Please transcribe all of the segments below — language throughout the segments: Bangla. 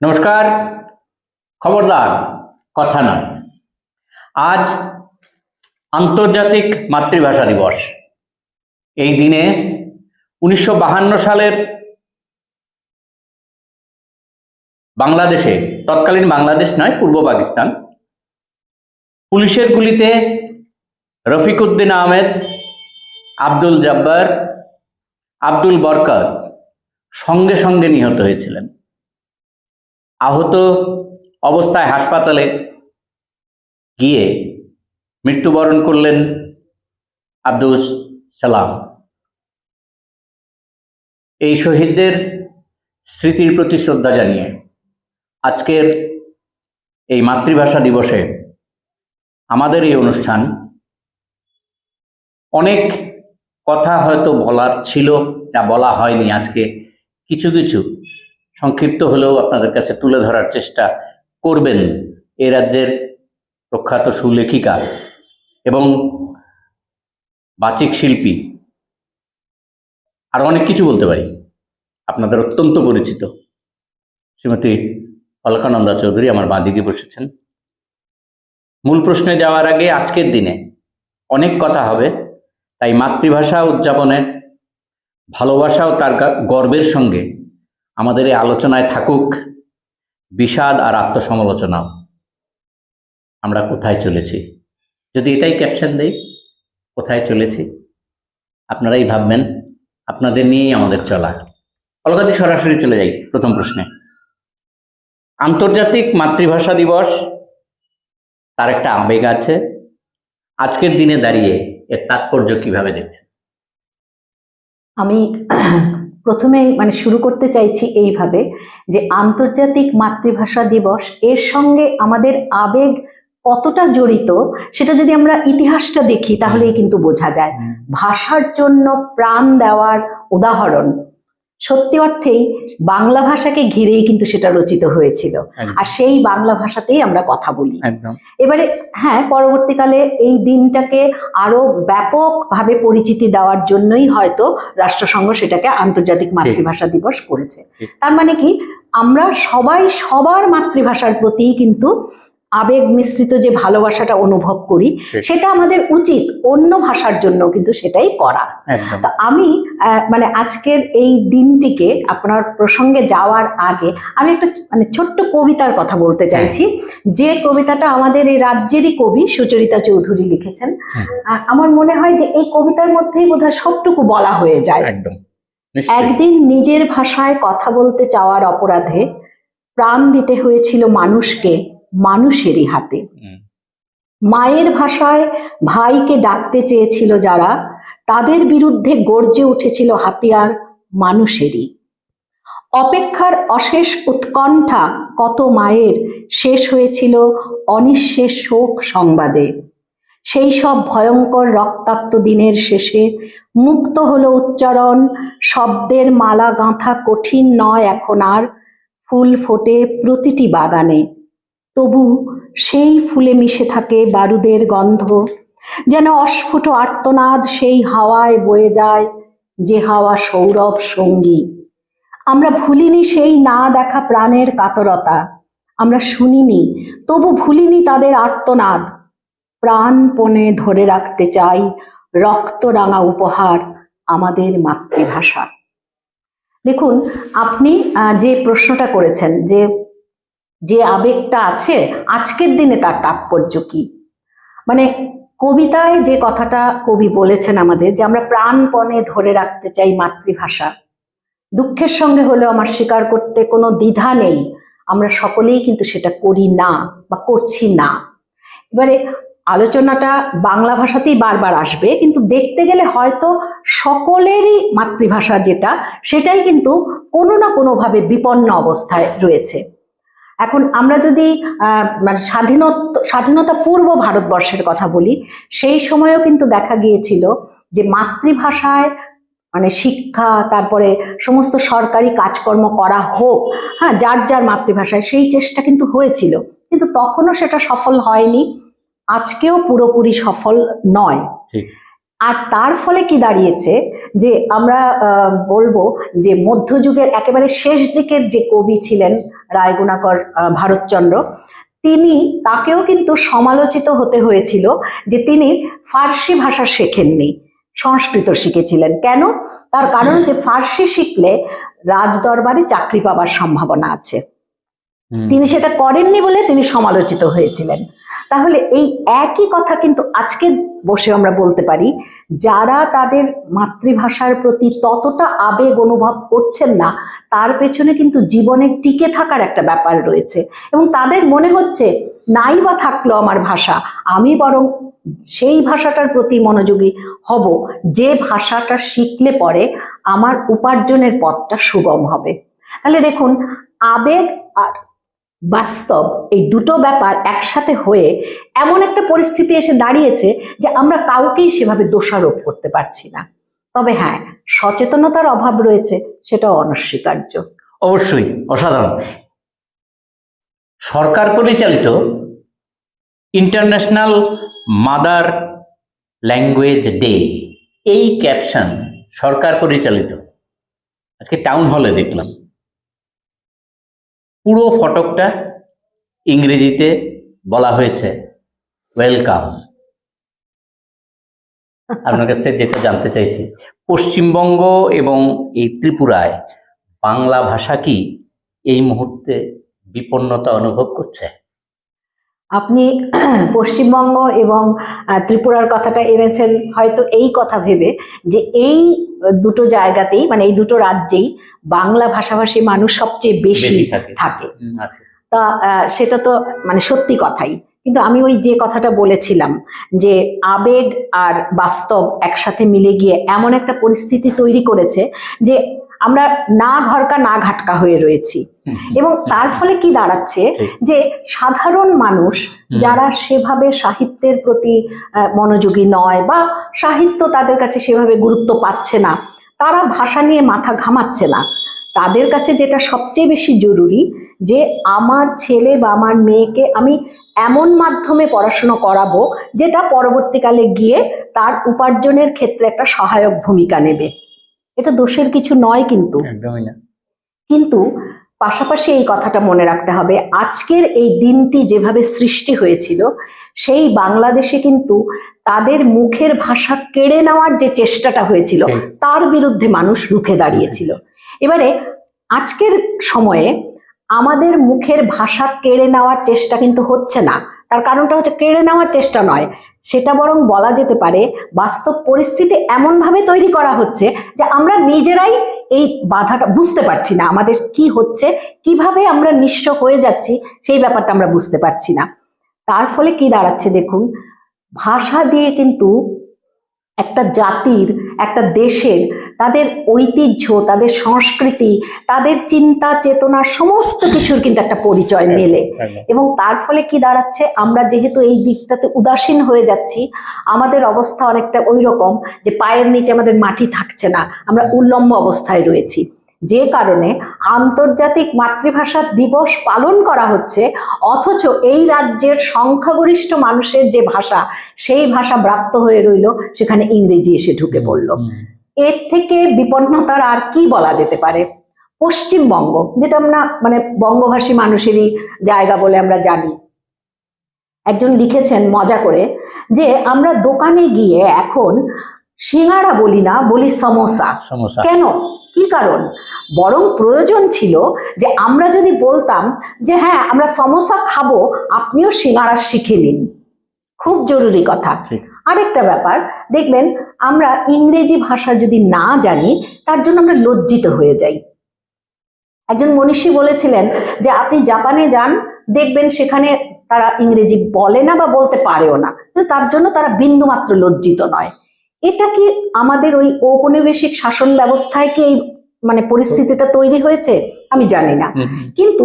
নমস্কার। খবরদার কথা নয়। আজ আন্তর্জাতিক মাতৃভাষা দিবস। এই দিনে 1952 সালের বাংলাদেশে, তৎকালীন বাংলাদেশ নয়, পূর্ব পাকিস্তান, পুলিশের গুলিতে রফিকুদ্দিন আহমেদ, আব্দুল জব্বার, আব্দুল বরকত সঙ্গে সঙ্গে নিহত হয়েছিলেন। আহত অবস্থায় হাসপাতালে গিয়ে মৃত্যুবরণ করলেন আব্দুল সালাম। এই শহীদদের স্মৃতির প্রতি শ্রদ্ধা জানিয়ে আজকের এই মাতৃভাষা দিবসে আমাদের এই অনুষ্ঠান, অনেক কথা হয়তো বলার ছিল যা বলা হয়নি, আজকে কিছু কিছু সংক্ষিপ্ত হলেও আপনাদের কাছে তুলে ধরার চেষ্টা করবেন এই রাজ্যের প্রখ্যাত সুলেখিকা এবং বাচিক শিল্পী। আর অনেক কিছু বলতে পারি। আপনাদের অত্যন্ত পরিচিত শ্রীমতী অলকানন্দা চৌধুরী আমার বাঁদিকে বসেছেন। মূল প্রশ্নে যাওয়ার আগে আজকের দিনে অনেক কথা হবে, তাই মাতৃভাষা উদযাপনে ভালোবাসা ও তার গর্বের সঙ্গে আমাদের এই আলোচনায় থাকুক বিষাদ আর আত্মসমালোচনাও। আমরা কোথায় চলেছি, যদি এটাই ক্যাপশন দেই, কোথায় চলেছি, আপনারাই ভাববেন। আপনাদের নিয়েই আমাদের চলা। অলকাতি সরাসরি চলে যাই প্রথম প্রশ্নে। আন্তর্জাতিক মাতৃভাষা দিবস, তার একটা আবেগ আছে। আজকের দিনে দাঁড়িয়ে এর তাৎপর্য কিভাবে দেখছেন? আমি প্রথমে শুরু করতে চাইছি এইভাবে যে আন্তর্জাতিক মাতৃভাষা দিবস এর সঙ্গে আমাদের আবেগ কতটা জড়িত সেটা যদি আমরা ইতিহাসটা দেখি তাহলেই কিন্তু বোঝা যায়। ভাষার জন্য প্রাণ দেওয়ার উদাহরণ সত্যি অর্থেই বাংলা ভাষাকে ঘিরেই কিন্তু সেটা রচিত হয়েছিল, আর সেই বাংলা ভাষাতেই আমরা কথা বলি। এবারে হ্যাঁ, পরবর্তীকালে এই দিনটাকে আরো ব্যাপকভাবে পরিচিতি দেওয়ার জন্যই হয়তো রাষ্ট্রসংঘ সেটাকে আন্তর্জাতিক মাতৃভাষা দিবস করেছে। তার মানে কি, আমরা সবাই সবার মাতৃভাষার প্রতি কিন্তু আবেগ মিশ্রিত যে ভালোবাসাটা অনুভব করি, সেটা আমাদের উচিত অন্য ভাষার জন্য কিন্তু সেটাই করা। তো আমি আজকের এই দিনটিকে আপনার প্রসঙ্গে যাওয়ার আগে আমি একটা ছোট্ট কবিতার কথা বলতে চাইছি, যে কবিতাটা আমাদের এই রাজ্যেরই কবি সুচরিতা চৌধুরী লিখেছেন। আমার মনে হয় যে এই কবিতার মধ্যেই বোধহয় সবটুকু বলা হয়ে যায়। একদিন নিজের ভাষায় কথা বলতে চাওয়ার অপরাধে প্রাণ দিতে হয়েছিল মানুষকে মানুষেরই হাতে। মায়ের ভাষায় ভাইকে ডাকতে চেয়েছিল যারা, তাদের বিরুদ্ধে গর্জে উঠেছিল হাতিয়ার মানুষেরই। অপেক্ষার অশেষ উৎকণ্ঠা কত মায়ের শেষ হয়েছিল অনিঃশেষ শোক সংবাদে। সেই সব ভয়ঙ্কর রক্তাক্ত দিনের শেষে মুক্ত হলো উচ্চারণ, শব্দের মালা গাঁথা কঠিন নয় এখন আর, ফুল ফোটে প্রতিটি বাগানে। তবু সেই ফুলে মিশে থাকে বারুদের গন্ধ, যেন অস্ফুট আর্তনাদ সেই হাওয়ায় বয়ে যায়, যে হাওয়া সৌরভ সঙ্গী। আমরা ভুলিনি সেই না দেখা প্রাণের কাতরতা, আমরা শুনিনি তবু ভুলিনি তাদের আর্তনাদ। প্রাণপণে ধরে রাখতে চাই রক্তরাঙা উপহার আমাদের মাতৃভাষা। দেখুন, আপনি যে প্রশ্নটা করেছেন যে আবেগটা আছে আজকের দিনে তার তাৎপর্য কি, কবিতায় যে কথাটা কবি বলেছেন আমাদের, যে আমরা প্রাণপণে ধরে রাখতে চাই মাতৃভাষা, দুঃখের সঙ্গে হলেও আমার স্বীকার করতে কোনো দ্বিধা নেই, আমরা সকলেই কিন্তু সেটা করি না বা করছি না। এবারে আলোচনাটা বাংলা ভাষাতেই বারবার আসবে, কিন্তু দেখতে গেলে হয়তো সকলেরই মাতৃভাষা যেটা, সেটাই কিন্তু কোনো না কোনোভাবে বিপন্ন অবস্থায় রয়েছে। এখন আমরা যদি স্বাধীনতা পূর্ব ভারতবর্ষের কথা বলি, সেই সময়ও কিন্তু দেখা গিয়েছিল যে মাতৃভাষায় শিক্ষা, তারপরে সমস্ত সরকারি কাজকর্ম করা হোক, হ্যাঁ, যার যার মাতৃভাষায়, সেই চেষ্টা কিন্তু হয়েছিল, কিন্তু তখনও সেটা সফল হয়নি, আজকেও পুরোপুরি সফল নয়। আর তার ফলে কি দাঁড়িয়েছে যে আমরা বলবো যে মধ্যযুগের একেবারে শেষ দিকের যে কবি ছিলেন রায়গুণাকর ভারতচন্দ্র, তাকেও কিন্তু সমালোচিত হতে হয়েছিল যে তিনি ফার্সি ভাষা শেখেননি, সংস্কৃত শিখেছিলেন। কেন? তার কারণ যে ফার্সি শিখলে রাজদরবারে চাকরি পাবার সম্ভাবনা আছে, তিনি সেটা করেননি বলে তিনি সমালোচিত হয়েছিলেন। তাহলে এই একই কথা কিন্তু আজকে বসে আমরা বলতে পারি, যারা তাদের মাতৃভাষার প্রতি ততটা আবেগ অনুভব করছেন না, তার পেছনে কিন্তু জীবনে টিকে থাকার একটা ব্যাপার রয়েছে, এবং তাদের মনে হচ্ছে নাই বা থাকলো আমার ভাষা, আমি বরং সেই ভাষাটার প্রতি মনোযোগী হব যে ভাষাটা শিখলে পরে আমার উপার্জনের পথটা সুগম হবে। তাহলে দেখুন, আবেগ আর বাস্তব এই দুটো ব্যাপার একসাথে হয়ে এমন একটা পরিস্থিতি এসে দাঁড়িয়েছে যে আমরা কাউকেই সেভাবে দোষারোপ করতে পারছি না। তবে হ্যাঁ, সচেতনতার অভাব রয়েছে, সেটাও অনস্বীকার্য। অবশ্যই অসাধারণ। সরকার পরিচালিত ইন্টারন্যাশনাল মাদার ল্যাঙ্গুয়েজ ডে, এই ক্যাপশন সরকার পরিচালিত, আজকে টাউন হলে দেখলাম, পুরো ফটকটা ইংরেজিতে বলা হয়েছে ওয়েলকাম। আপনার কাছে যেটা জানতে চাইছি, পশ্চিমবঙ্গ এবং এই ত্রিপুরায় বাংলা ভাষা কি এই মুহূর্তে বিপন্নতা অনুভব করছে? আপনি পশ্চিমবঙ্গ এবং ত্রিপুরার কথাটা এনেছেন হয়তো এই কথা ভেবে যে এই দুটো জায়গাতেই, মানে এই দুটো রাজ্যেই বাংলা ভাষাভাষী মানুষ সবচেয়ে বেশি থাকে। তা সেটা তো মানে সত্যি কথাই, কিন্তু আমি ওই যে কথাটা বলেছিলাম যে আবেগ আর বাস্তব একসাথে মিলে গিয়ে এমন একটা পরিস্থিতি তৈরি করেছে যে আমরা না ঘরকা না ঘাটকা হয়ে রয়েছি, এবং তার ফলে কি দাঁড়াচ্ছে যে সাধারণ মানুষ যারা সেভাবে সাহিত্যের প্রতি মনোযোগী নয় বা সাহিত্য তাদের কাছে সেভাবে গুরুত্ব পাচ্ছে না, তারা ভাষা নিয়ে মাথা ঘামাচ্ছে না। তাদের কাছে যেটা সবচেয়ে বেশি জরুরি যে আমার ছেলে বা আমার মেয়েকে আমি এমন মাধ্যমে পড়াশুনো করাবো যেটা পরবর্তীকালে গিয়ে তার উপার্জনের ক্ষেত্রে একটা সহায়ক ভূমিকা নেবে। এটা দোষের কিছু নয়, কিন্তু পাশাপাশি এই কথাটা মনে রাখতে হবে, আজকের এই দিনটি যেভাবে সৃষ্টি হয়েছিল সেই বাংলাদেশে কিন্তু তাদের মুখের ভাষা কেড়ে নেওয়ার যে চেষ্টাটা হয়েছিল তার বিরুদ্ধে মানুষ রুখে দাঁড়িয়েছিল। এবারে আজকের সময়ে আমাদের মুখের ভাষা কেড়ে নেওয়ার চেষ্টা কিন্তু হচ্ছে না, তার কারণটা হচ্ছে কেড়ে নেওয়ার চেষ্টা নয়, সেটা বরং বলা যেতে পারে বাস্তব পরিস্থিতি এমনভাবে তৈরি করা হচ্ছে যে আমরা নিজেরাই এই বাধাটা বুঝতে পারছি না, আমাদের কি হচ্ছে, কিভাবে আমরা নিঃস্ব হয়ে যাচ্ছি সেই ব্যাপারটা আমরা বুঝতে পারছি না। তার ফলে কি দাঁড়াচ্ছে দেখুন, ভাষা দিয়ে কিন্তু একটা জাতির, একটা দেশের তাদের ঐতিহ্য, তাদের সংস্কৃতি, তাদের চিন্তা চেতনা সমস্ত কিছুর কিন্তু একটা পরিচয় মেলে, এবং তার ফলে কি দাঁড়াচ্ছে, আমরা যেহেতু এই দিকটাতে উদাসীন হয়ে যাচ্ছি, আমাদের অবস্থা অনেকটা ওই রকম যে পায়ের নিচে আমাদের মাটি থাকছে না, আমরা উল্লম্ব অবস্থায় রয়েছি, যে কারণে আন্তর্জাতিক মাতৃভাষা দিবস পালন করা হচ্ছে, অথচ এই রাজ্যের সংখ্যাগরিষ্ঠ মানুষের যে ভাষা সেই ভাষা ব্রাত্য হয়ে রইল, সেখানে ইংরেজি এসে ঢুকে পড়ল। এর থেকে বিপন্নতার আর কি বলা যেতে পারে? পশ্চিমবঙ্গ, যেটা আমরা মানে বঙ্গভাষী মানুষেরই জায়গা বলে আমরা জানি, একজন লিখেছেন মজা করে যে আমরা দোকানে গিয়ে এখন সিঙ্গাড়া বলি না, বলি সমোসা। কেন? কি কারণ? বরং প্রয়োজন ছিল যে আমরা যদি বলতাম যে হ্যাঁ আমরা সমোসা খাবো, আপনিও সিঙ্গাড়া শিখে নিন। খুব জরুরি কথা। আরেকটা ব্যাপার দেখবেন, আমরা ইংরেজি ভাষা যদি না জানি তার জন্য আমরা লজ্জিত হয়ে যাই। একজন মনীষী বলেছিলেন যে আপনি জাপানে যান, দেখবেন সেখানে তারা ইংরেজি বলে না বা বলতে পারেও না, কিন্তু তার জন্য তারা বিন্দুমাত্র লজ্জিত নয়। এটা কি আমাদের ওই ঔপনিবেশিক শাসন ব্যবস্থায় কি এই মানে পরিস্থিতিটা তৈরি হয়েছে? আমি জানি না, কিন্তু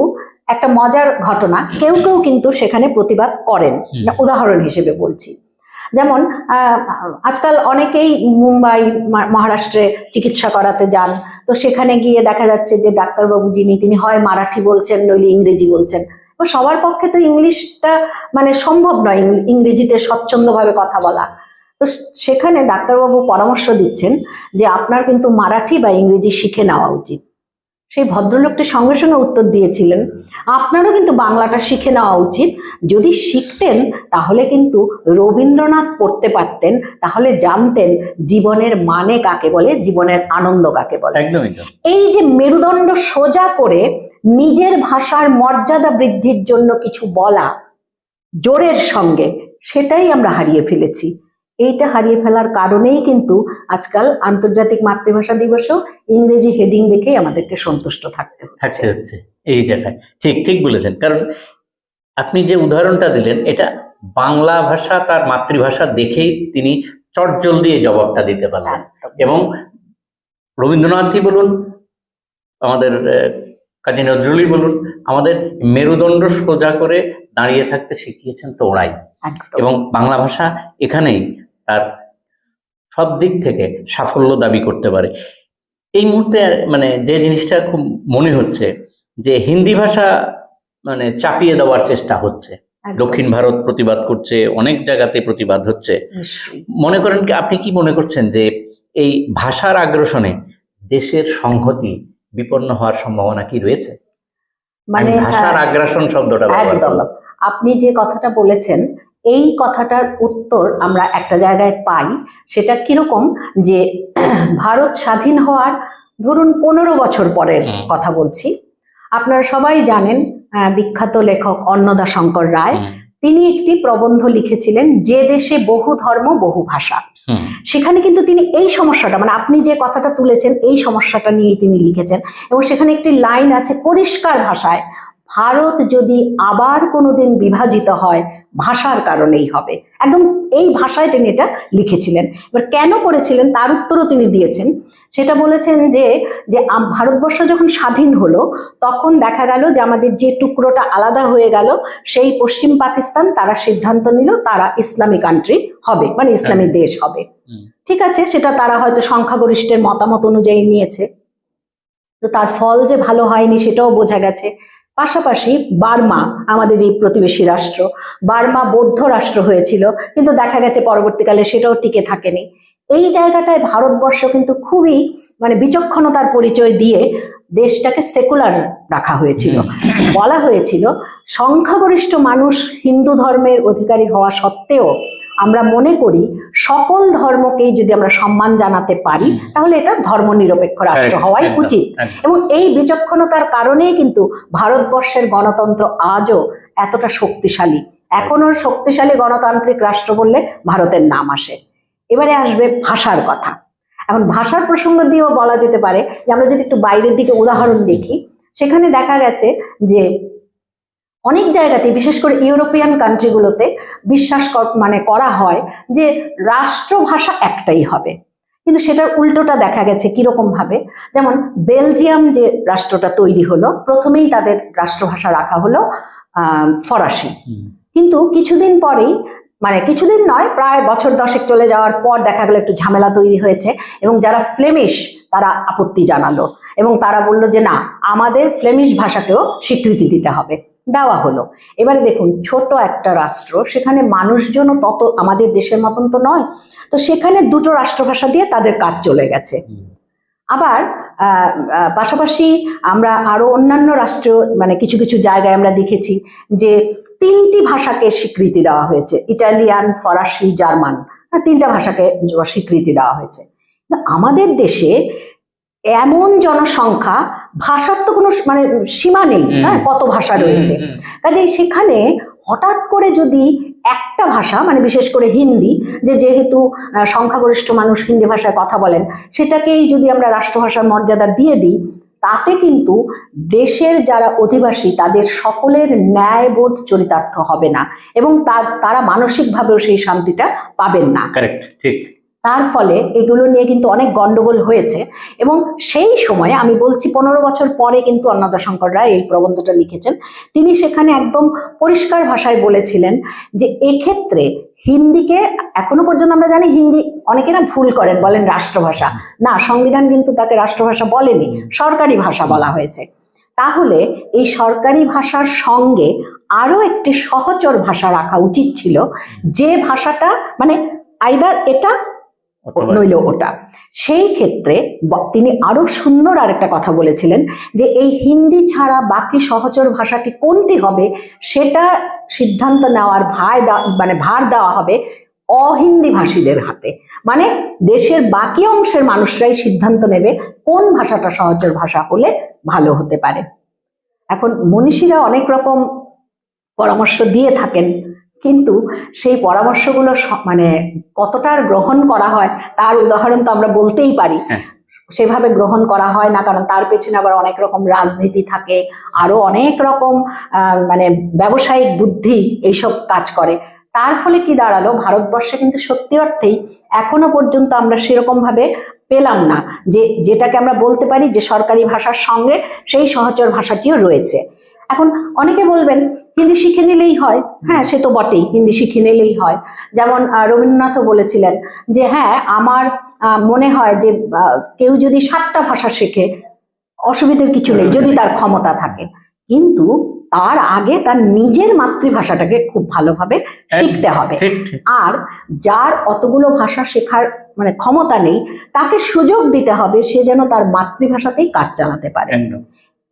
একটা মজার ঘটনা, কেউ কেউ কিন্তু সেখানে প্রতিবাদ করেন, উদাহরণ হিসেবে বলছি। যেমন আজকাল অনেকেই মুম্বাই, মহারাষ্ট্রে চিকিৎসা করাতে যান, তো সেখানে গিয়ে দেখা যাচ্ছে যে ডাক্তারবাবু যিনি, তিনি হয় মারাঠি বলছেন নইলে ইংরেজি বলছেন। সবার পক্ষে তো ইংলিশটা মানে সম্ভব নয় ইংরেজিতে স্বচ্ছন্দভাবে কথা বলা। তো সেখানে ডাক্তারবাবু পরামর্শ দিচ্ছেন যে আপনার কিন্তু মারাঠি বা ইংরেজি শিখে নেওয়া উচিত। সেই ভদ্রলোকটি সঙ্গে সঙ্গে উত্তর দিয়েছিলেন, আপনারও কিন্তু বাংলাটা শিখে নেওয়া উচিত। যদি শিখতেন তাহলে কিন্তু রবীন্দ্রনাথ পড়তে পারতেন, তাহলে জানতেন জীবনের মানে কাকে বলে, জীবনের আনন্দ কাকে বলে। একদমই। এই যে মেরুদণ্ড সোজা করে নিজের ভাষার মর্যাদা বৃদ্ধির জন্য কিছু বলা জোরের সঙ্গে, সেটাই আমরা হারিয়ে ফেলেছি। এইটা হারিয়ে ফেলার কারণেই কিন্তু আজকাল আন্তর্জাতিক মাতৃভাষা দিবসেও ইংরেজি হেডিং দেখেই আমাদেরকে সন্তুষ্ট থাকতে হচ্ছে এই জায়গায়। ঠিক ঠিক বলেছেন। কারণ আপনি যে উদাহরণটা দিলেন, এটা বাংলা ভাষা তার মাতৃভাষা দেখেই তিনি চটজল দিয়ে জবাবটা দিতে পারলেন। এবং রবীন্দ্রনাথই বলুন, আমাদের কাজী নজরুলই বলুন, আমাদের মেরুদণ্ড সোজা করে দাঁড়িয়ে থাকতে শিখিয়েছেন তো ওরাই। এবং বাংলা ভাষা এখানেই তার সব দিক থেকে সাফল্য দাবি করতে পারে। এই মুহূর্তে মানে যে জিনিসটা খুব মনে হচ্ছে যে হিন্দি ভাষা মানে চাপিয়ে দেওয়ার চেষ্টা হচ্ছে। দক্ষিণ ভারত প্রতিবাদ করছে, অনেক জায়গাতে প্রতিবাদ হচ্ছে। মনে করেন কি, আপনি কি মনে করছেন যে এই ভাষার আগ্রাসনে দেশের সংহতি বিপন্ন হওয়ার সম্ভাবনা কি রয়েছে? মানে ভাষার আগ্রাসন শব্দটা একদম আপনি যে কথাটা বলেছেন, এই কথাটার উত্তর আমরা একটা জায়গায় পাই। সেটা কিরকম, যে ভারত স্বাধীন হওয়ার ধরুন 15 বছর পরের কথা বলছি। আপনারা সবাই জানেন বিখ্যাত লেখক অন্নদা শঙ্কর রায়, তিনি একটি প্রবন্ধ লিখেছিলেন, যে দেশে বহু ধর্ম বহু ভাষা। সেখানে কিন্তু তিনি এই সমস্যাটা, মানে আপনি যে কথাটা তুলেছেন এই সমস্যাটা নিয়েই তিনি লিখেছেন। এবং সেখানে একটি লাইন আছে পরিষ্কার ভাষায়, ভারত যদি আবার কোনোদিন বিভাজিত হয় ভাষার কারণেই হবে। একদম এই ভাষায় তিনি এটা লিখেছিলেন। এবার কেন করেছিলেন তার উত্তরও তিনি দিয়েছেন। সেটা বলেছেন যে ভারতবর্ষ যখন স্বাধীন হলো তখন দেখা গেল যে আমাদের যে টুকরোটা আলাদা হয়ে গেল, সেই পশ্চিম পাকিস্তান তারা সিদ্ধান্ত নিল তারা ইসলামী কান্ট্রি হবে, মানে ইসলামী দেশ হবে। ঠিক আছে, সেটা তারা হয়তো সংখ্যাগরিষ্ঠের মতামত অনুযায়ী নিয়েছে, তো তার ফল যে ভালো হয়নি সেটাও বোঝা গেছে। পাশাপাশি বার্মা, আমাদের এই প্রতিবেশী রাষ্ট্র, বার্মা বৌদ্ধ রাষ্ট্র হয়েছিল, কিন্তু দেখা গেছে পরবর্তীকালে সেটাও টিকে থাকেনি। এই জায়গাটায় ভারতবর্ষ কিন্তু খুবই মানে বিচক্ষণতার পরিচয় দিয়ে দেশটাকে সেকুলার রাখা হয়েছিল। বলা হয়েছিল সংখ্যাগরিষ্ঠ মানুষ হিন্দু ধর্মের অধিকারী হওয়া সত্ত্বেও আমরা মনে করি সকল ধর্মকেই যদি আমরা সম্মান জানাতে পারি তাহলে এটা ধর্মনিরপেক্ষ রাষ্ট্র হওয়াই উচিত। এবং এই বিচক্ষণতার কারণেই কিন্তু ভারতবর্ষের গণতন্ত্র আজও এতটা শক্তিশালী। এখনো শক্তিশালী গণতান্ত্রিক রাষ্ট্র বললে ভারতের নাম আসে। এবারে আসবে ভাষার কথা। এখন ভাষার প্রসঙ্গ দিয়েও বলা যেতে পারে যে আমরা যদি একটু বাইরের দিকে উদাহরণ দেখি, সেখানে দেখা গেছে যে অনেক জায়গাতে, বিশেষ করে ইউরোপিয়ান কান্ট্রিগুলোতে বিশ্বাস করা হয় যে রাষ্ট্রভাষা একটাই হবে, কিন্তু সেটার উল্টোটা দেখা গেছে কিরকম ভাবে। যেমন বেলজিয়াম যে রাষ্ট্রটা তৈরি হলো, প্রথমেই তাদের রাষ্ট্রভাষা রাখা হলো ফরাসি, কিন্তু কিছুদিন পরেই, মানে কিছুদিন নয়, প্রায় বছর 10 চলে যাওয়ার পর দেখা গেল একটু ঝামেলা তৈরি হয়েছে এবং যারা ফ্লেমিশ তারা আপত্তি জানালো এবং তারা বললো যে না, আমাদের ফ্লেমিশ ভাষাকেও স্বীকৃতি দিতে হবে। দেওয়া হলো। এবারে দেখুন, ছোট একটা রাষ্ট্র, সেখানে মানুষজনও তত আমাদের দেশের মতন তো নয়, তো সেখানে দুটো রাষ্ট্রভাষা দিয়ে তাদের কাজ চলে গেছে। আবার পাশাপাশি আমরা আরো অন্যান্য রাষ্ট্র, মানে কিছু কিছু জায়গায় আমরা দেখেছি যে 3টি ভাষাকে স্বীকৃতি দেওয়া হয়েছে, ইটালিয়ান, ফরাসি, জার্মান, 3টা ভাষাকে স্বীকৃতি দেওয়া হয়েছে। আমাদের দেশে এমন জনসংখ্যা, ভাষার তো কোনো মানে সীমা নেই, হ্যাঁ, কত ভাষা রয়েছে। কাজেই সেখানে হঠাৎ করে যদি একটা ভাষা, মানে বিশেষ করে হিন্দি, যেহেতু সংখ্যাগরিষ্ঠ মানুষ হিন্দি ভাষায় কথা বলেন, সেটাকেই যদি আমরা রাষ্ট্রভাষার মর্যাদা দিয়ে দিই, তাতে কিন্তু দেশের যারা অধিবাসী তাদের সকলের ন্যায়বোধ চরিতার্থ হবে না এবং তারা মানসিকভাবেও সেই শান্তিটা পাবেন না। কারেক্ট, ঠিক। তার ফলে এগুলো নিয়ে কিন্তু অনেক গন্ডগোল হয়েছে। এবং সেই সময়ে আমি বলছি 15 বছর পরে কিন্তু অন্নদা শঙ্কর রায় এই প্রবন্ধটা লিখেছেন। তিনি সেখানে একদম পরিষ্কার ভাষায় বলেছিলেন যে এক্ষেত্রে হিন্দিকে, এখনো পর্যন্ত আমরা জানি হিন্দি অনেকে না ভুল করেন, বলেন রাষ্ট্রভাষা, না, সংবিধান কিন্তু তাকে রাষ্ট্রভাষা বলেনি, সরকারি ভাষা বলা হয়েছে। তাহলে এই সরকারি ভাষার সঙ্গে আরো একটি সহচর ভাষা রাখা উচিত ছিল, যে ভাষাটা মানে আইদার এটা অথবা নইল ওটা। সেই ক্ষেত্রে তিনি আরো সুন্দর আরেকটা কথা বলেছিলেন যে এই হিন্দি ছাড়া বাকি সহচর ভাষাটি কোনটি হবে সেটা সিদ্ধান্ত নেওয়ার ভার দেওয়া হবে অহিন্দি ভাষীদের হাতে। মানে দেশের বাকি অংশের মানুষরাই সিদ্ধান্ত নেবে কোন ভাষাটা সহচর ভাষা হলে ভালো হতে পারে। এখন মনীষীরা অনেক রকম পরামর্শ দিয়ে থাকেন, কিন্তু সেই পরামর্শগুলো মানে কতটা গ্রহণ করা হয় তার উদাহরণ তো আমরা বলতেই পারি। সেভাবে গ্রহণ করা হয় না, কারণ তার পেছনে আবার অনেক রকম রাজনীতি থাকে, আরো অনেক রকম মানে ব্যবসায়িক বুদ্ধি এইসব কাজ করে। তার ফলে কি দাঁড়ালো, ভারতবর্ষে কিন্তু সত্যি অর্থেই এখনো পর্যন্ত আমরা সেরকম ভাবে পেলাম না যে যেটাকে আমরা বলতে পারি যে সরকারি ভাষার সঙ্গে সেই সহচর ভাষাটিও রয়েছে। এখন অনেকে বলবেন হিন্দি শিখে নিলেই হয়, হ্যাঁ সে তো বটেই, হিন্দি শিখে নিলেই হয়। যেমন রবীন্দ্রনাথও বলেছিলেন যে হ্যাঁ আমার মনে হয় যে কেউ যদি 7টা ভাষা শেখে অসুবিধার কিছু নেই যদি তার ক্ষমতা থাকে, কিন্তু তার আগে তার নিজের মাতৃভাষাটাকে খুব ভালোভাবে শিখতে হবে। আর যার অতগুলো ভাষা শেখার মানে ক্ষমতা নেই তাকে সুযোগ দিতে হবে সে যেন তার মাতৃভাষাতেই কাজ চালাতে পারে।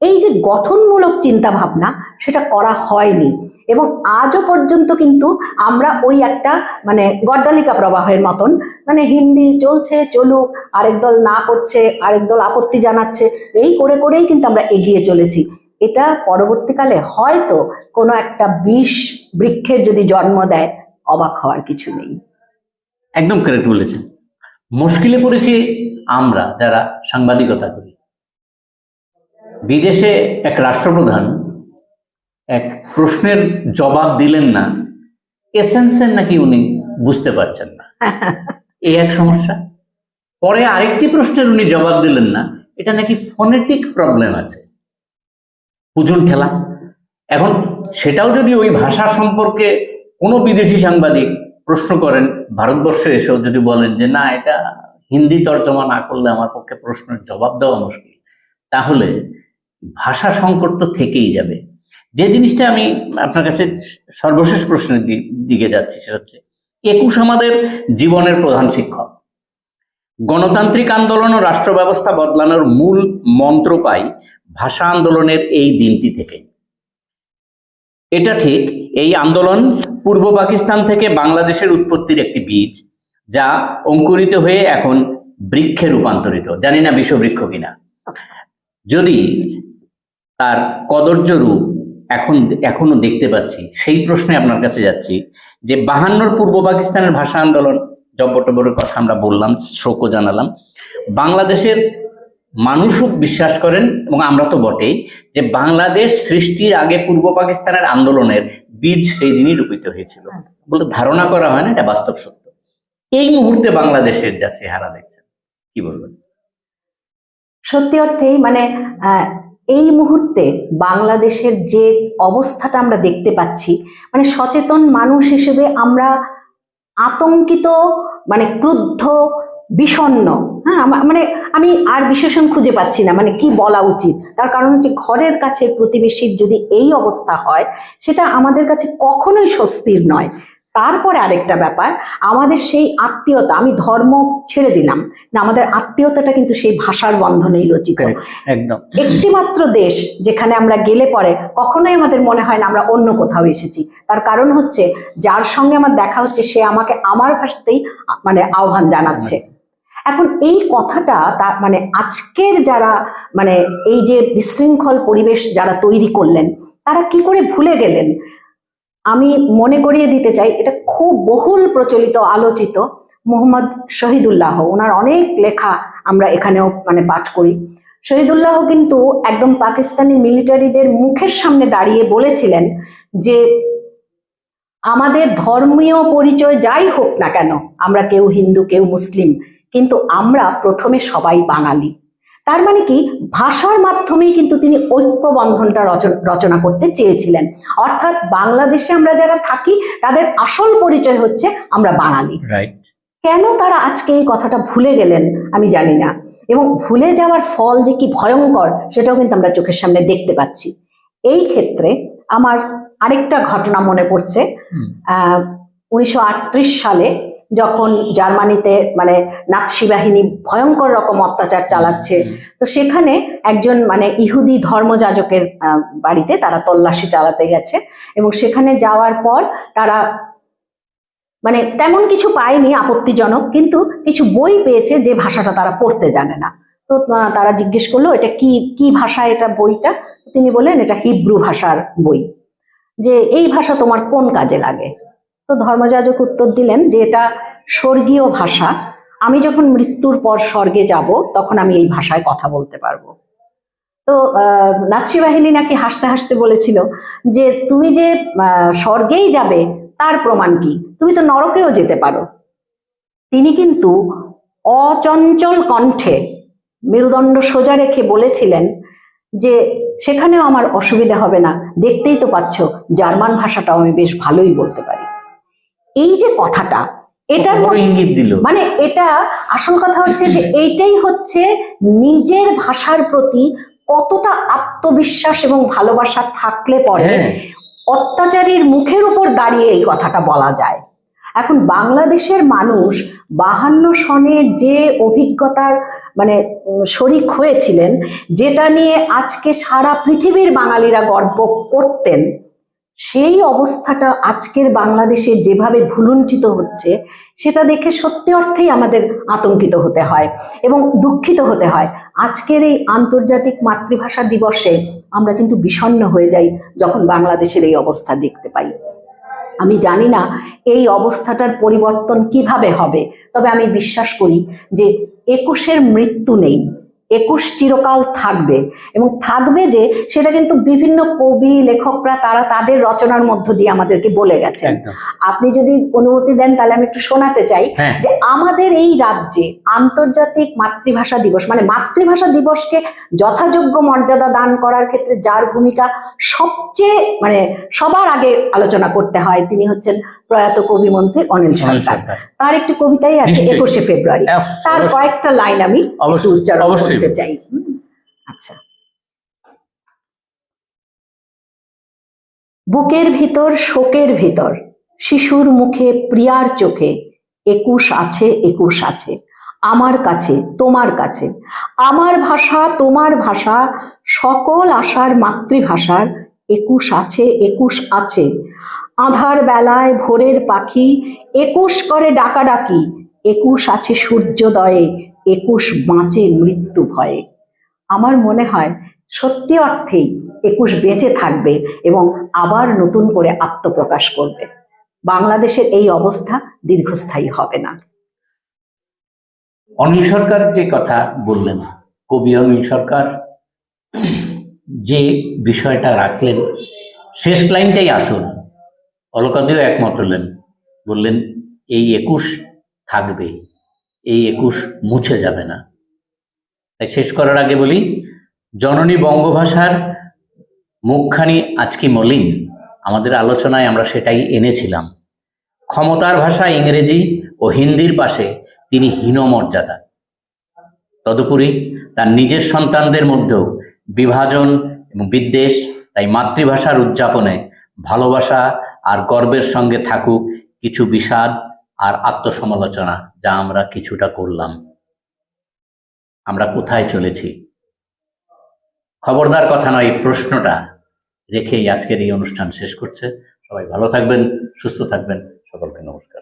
এই যে গঠনমূলক চিন্তা ভাবনা সেটা করা হয়নি, এবং আজও পর্যন্ত কিন্তু আমরা ওই একটা মানে গড্ডালিকা প্রবাহের মতন, মানে হিন্দি চলছে চলুক, আরেক দল না করছে, আরেক দল আপত্তি জানাচ্ছে, এই করে করেই কিন্তু আমরা এগিয়ে চলেছি। এটা পরবর্তীকালে হয়তো কোনো একটা বিষ বৃক্ষের যদি জন্ম দেয়, অবাক হওয়ার কিছু নেই। একদম কারেক্ট বলেছেন। মুশকিলে পড়েছি আমরা যারা সাংবাদিকতা করি। বিদেশে এক রাষ্ট্রপ্রধান এক প্রশ্নের জবাব দিলেন না, এসেন্সের নাকি উনি বুঝতে পারছেন না, এই এক সমস্যা। পরে আরেকটি প্রশ্নের উনি জবাব দিলেন না, এটা নাকি ফোনেটিক প্রবলেম আছে, বুঝুন ঠেলা। এখন সেটাও যদি ওই ভাষা সম্পর্কে কোনো বিদেশি সাংবাদিক প্রশ্ন করেন, ভারতবর্ষে এসেও যদি বলেন যে না এটা হিন্দি তর্জমা না করলে আমার পক্ষে প্রশ্নের জবাব দেওয়া মুশকিল, তাহলে ভাষা সংকট তো থেকেই যাবে। যে জিনিসটা আমি আপনার কাছে সর্বশেষ প্রশ্নের দিকে যাচ্ছি সেটা হচ্ছে 21 আমাদের জীবনের প্রধান শিক্ষক। গণতান্ত্রিক আন্দোলন ও রাষ্ট্র ব্যবস্থা বদলানোর মূল মন্ত্র পাই ভাষা আন্দোলনের এই দিনটি থেকে। এটা ঠিক, এই আন্দোলন পূর্ব পাকিস্তান থেকে বাংলাদেশের উৎপত্তির একটি বীজ, যা অঙ্কুরিত হয়ে এখন বৃক্ষে রূপান্তরিত। জানি না বিষবৃক্ষ কিনা, যদি তার কদর্য রূপ এখনো দেখতে পাচ্ছি, সেই প্রশ্নে আপনার কাছে যাচ্ছি যে 52 পূর্ব পাকিস্তানের ভাষা আন্দোলন জব্বটবরের কথা আমরা বললাম, শোকও জানালাম। বাংলাদেশের মানুষও বিশ্বাস করেন এবং আমরা তো বটেই যে বাংলাদেশ সৃষ্টির আগে পূর্ব পাকিস্তানের আন্দোলনের বীজ সেই দিনই রূপিত হয়েছিল বলে ধারণা করা হয় না, এটা বাস্তব সত্য। এই মুহূর্তে বাংলাদেশের যা চেহারা দেখছেন কি বলবেন? সত্যি অর্থেই মানে এই মুহূর্তে বাংলাদেশের যে অবস্থাটা আমরা দেখতে পাচ্ছি, মানে সচেতন মানুষ হিসেবে আমরা আতঙ্কিত, মানে ক্রুদ্ধ, বিষণ্ণ। হ্যাঁ, মানে আমি আর বিশেষণ খুঁজে পাচ্ছি না মানে কি বলা উচিত। তার কারণ হচ্ছে ঘরের কাছে প্রতিবেশীর যদি এই অবস্থা হয় সেটা আমাদের কাছে কখনোই স্বস্তির নয়। তারপরে আরেকটা ব্যাপার, আমাদের সেই আত্মীয়তা, আমি ধর্ম ছেড়ে দিলাম না, আমাদের আত্মীয়তাটা কিন্তু সেই ভাষার বন্ধনেই রচিত। একদম একটি মাত্র দেশ যেখানে আমরা গেলে পরে কখনোই আমাদের মনে হয় না আমরা অন্য কোথাও এসেছি। তার কারণ হচ্ছে যার সঙ্গে আমার দেখা হচ্ছে সে আমাকে আমার ভাষাতেই মানে আহ্বান জানাচ্ছে। এখন এই কথাটা মানে আজকের যারা মানে এই যে বিশৃঙ্খল পরিবেশ যারা তৈরি করলেন তারা কি করে ভুলে গেলেন? আমি মনে করিয়ে দিতে চাই, এটা খুব বহুল প্রচলিত আলোচিত মোহাম্মদ শহীদুল্লাহ, ওনার অনেক লেখা আমরা এখানেও মানে পাঠ করি। শহীদুল্লাহ কিন্তু একদম পাকিস্তানি মিলিটারিদের মুখের সামনে দাঁড়িয়ে বলেছিলেন যে আমাদের ধর্মীয় পরিচয় যাই হোক না কেন, আমরা কেউ হিন্দু কেউ মুসলিম, কিন্তু আমরা প্রথমে সবাই বাঙালি। তার মানে কি ভাষার মাধ্যমেই কিন্তু তিনি ঐক্য বন্ধনটা রচনা করতে চেয়েছিলেন। অর্থাৎ বাংলাদেশে আমরা যারা থাকি তাদের আসল পরিচয় হচ্ছে আমরা বাঙালি। কেন তারা আজকে এই কথাটা ভুলে গেলেন আমি জানি না, এবং ভুলে যাওয়ার ফল যে কি ভয়ঙ্কর সেটাও কিন্তু আমরা চোখের সামনে দেখতে পাচ্ছি। এই ক্ষেত্রে আমার আরেকটা ঘটনা মনে পড়ছে। 1938 সালে যখন জার্মানিতে মানে নাৎসি বাহিনী ভয়ঙ্কর রকম অত্যাচার চালাচ্ছে, তো সেখানে একজন মানে ইহুদি ধর্মযাজকের বাড়িতে তারা তল্লাশি চালাতে গেছে, এবং সেখানে যাওয়ার পর তারা মানে তেমন কিছু পায়নি আপত্তিজনক, কিন্তু কিছু বই পেয়েছে যে ভাষাটা তারা পড়তে জানে না। তো তারা জিজ্ঞেস করলো এটা কি কি ভাষা এটা বইটা। তিনি বললেন এটা হিব্রু ভাষার বই, যে এই ভাষা তোমার কোন কাজে লাগে? তো ধর্মযাজক উত্তর দিলেন যে এটা স্বর্গীয় ভাষা, আমি যখন মৃত্যুর পর স্বর্গে যাব তখন আমি এই ভাষায় কথা বলতে পারবো। তো নাৎসি বাহিনী নাকি হাসতে হাসতে বলেছিল যে তুমি যে স্বর্গেই যাবে তার প্রমাণ কি, তুমি তো নরকেও যেতে পারো। তিনি কিন্তু অচঞ্চল কণ্ঠে মেরুদণ্ড সোজা রেখে বলেছিলেন যে সেখানেও আমার অসুবিধা হবে না, দেখতেই তো পাচ্ছ জার্মান ভাষাটাও আমি বেশ ভালোই বলতে পারি। এই যে কথাটা, এটার ইঙ্গিত দিল, মানে এটা আসল কথা হচ্ছে যে এইটাই হচ্ছে নিজের ভাষার প্রতি কতটা আত্মবিশ্বাস এবং ভালোবাসা থাকলে পরে অত্যাচারীর মুখের উপর দাঁড়িয়ে এই কথাটা বলা যায়। এখন বাংলাদেশের মানুষ 52 সনের যে অভিজ্ঞতার মানে শরিক হয়েছিলেন, যেটা নিয়ে আজকে সারা পৃথিবীর বাঙালিরা গর্ব করতেন, সেই অবস্থাটা আজকের বাংলাদেশে যেভাবে ভুলুণ্ঠিত হচ্ছে সেটা দেখে সত্যি অর্থেই আমাদের আতঙ্কিত হতে হয় এবং দুঃখিত হতে হয়। আজকের এই আন্তর্জাতিক মাতৃভাষা দিবসে আমরা কিন্তু বিষণ্ণ হয়ে যাই যখন বাংলাদেশের এই অবস্থা দেখতে পাই। আমি জানি না এই অবস্থাটার পরিবর্তন কিভাবে হবে, তবে আমি বিশ্বাস করি যে 21-এর মৃত্যু নেই, 21 চিরকাল থাকবে, এবং থাকবে যে সেটা কিন্তু বিভিন্ন কবি লেখকরা তারা তাদের রচনার মধ্য দিয়ে আমাদেরকে বলে গেছেন। আপনি যদি অনুমতি দেন তাহলে আমি একটু শোনাতে চাই যে আমাদের এই রাজ্যে আন্তর্জাতিক মাতৃভাষা দিবস মানে মাতৃভাষা দিবসকে যথাযোগ্য মর্যাদা দান করার ক্ষেত্রে যার ভূমিকা সবচেয়ে মানে সবার আগে আলোচনা করতে হয় তিনি হচ্ছেন প্রয়াত কবিমন্ত্রী অনিল সরকার। তার একটি কবিতাই আছে 21শে ফেব্রুয়ারি, তার কয়েকটা লাইন আমি উচ্চারণ করতে চাই। আচ্ছা, বুকের ভিতর শোকের ভিতর শিশুর মুখে প্রিয়ার চোখে 21 আছে 21 আছে আমার কাছে তোমার কাছে, আমার ভাষা তোমার ভাষা সকল আশার মাতৃভাষার 21 আছে 21 আছে। আঁধার বেলায় ভোরের পাখি 21 করে ডাকাডাকি, 21 আছে সূর্যোদয়ে 21 বাঁচে মৃত্যু ভয়ে। আমার মনে হয় সত্যি অর্থেই 21 বেঁচে থাকবে এবং আবার নতুন করে আত্মপ্রকাশ করবে। বাংলাদেশের এই অবস্থা দীর্ঘস্থায়ী হবে না। অনিল সরকার যে কথা বললেন, কবি অনিল সরকার যে বিষয়টা রাখলেন, শেষ লাইনটাই আসল। অলকাদিও একমত হলেন, বললেন এই 21 থাকবে, এই 21 মুছে যাবে না। তাই শেষ করার আগে বলি, জননী বঙ্গভাষার মুখখানি আজকে মলিন, আমাদের আলোচনায় আমরা সেটাই এনেছিলাম। ক্ষমতার ভাষা ইংরেজি ও হিন্দির পাশে তিনি হীনমর্যাদা। তদুপরি তার নিজের সন্তানদের মধ্যেও বিভাজন এবং বিদ্বেষ। তাই মাতৃভাষার উদযাপনে ভালোবাসা আর গর্বের সঙ্গে থাকুক কিছু বিষাদ আর আত্মসমালোচনা, যা আমরা কিছুটা করলাম। আমরা কোথায় চলেছি? খবরদার কথা নয়, এই প্রশ্নটা রেখেই আজকের এই অনুষ্ঠান শেষ করছে। সবাই ভালো থাকবেন, সুস্থ থাকবেন, সকলকে নমস্কার।